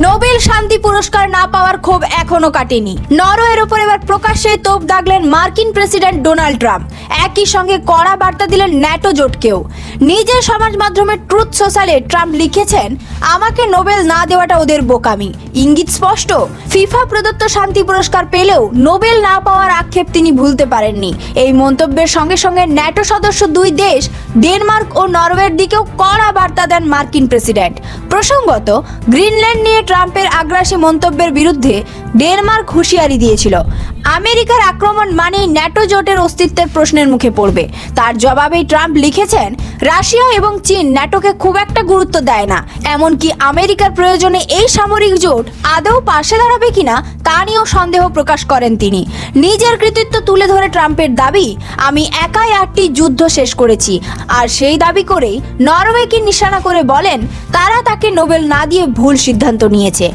Nobel শান্তি পুরস্কার না পাওয়ার ক্ষোভ এখনো কাটেনি। নরওয়ের ওপর এবার প্রকাশ্যে তোপ দাগলেন মার্কিন প্রেসিডেন্ট ডোনাল্ড ট্রাম্প। একই সঙ্গে কড়া বার্তা দিলেন ন্যাটো জোটকেও। নিজের সমাজ মাধ্যমে ট্রুথ সোশ্যালে ট্রাম্প লিখেছেন, আমাকে নোবেল না দেওয়াটা ওদের বোকামি। ইঙ্গিত স্পষ্ট, ফিফা প্রদত্ত শান্তি পুরস্কার পেলেও নোবেল না পাওয়ার আক্ষেপ তিনি ভুলতে পারেননি। এই মন্তব্যের সঙ্গে সঙ্গে ন্যাটো সদস্য দুই দেশ ডেনমার্ক ও নরওয়ের দিকেও কড়া বার্তা দেন মার্কিন প্রেসিডেন্ট। প্রসঙ্গত, গ্রিনল্যান্ড নিয়ে ট্রাম্পের আগ্রাসী মন্তব্যের বিরুদ্ধে ডেনমার্ক হুঁশিয়ারি দিয়েছিল, আমেরিকার আক্রমণ মানেই ন্যাটো জোটের অস্তিত্বের প্রশ্নের মুখে পড়বে। তার জবাবেই ট্রাম্প লিখেছেন, রাশিয়া এবং চীন ন্যাটোকে খুব একটা গুরুত্ব দেয় না, এমনকি আমেরিকার প্রয়োজনে এই সামরিক জোট আদৌ পাশে দাঁড়াবে কিনা তা নিয়েও সন্দেহ প্রকাশ করেন তিনি। নিজের কৃতিত্ব তুলে ধরে ট্রাম্পের দাবি, আমি একাই 8টি যুদ্ধ শেষ করেছি। আর সেই দাবি করেই নরওয়েকে নিশানা করে বলেন, তারা তাকে নোবেল না দিয়ে ভুল সিদ্ধান্ত নিয়েছে।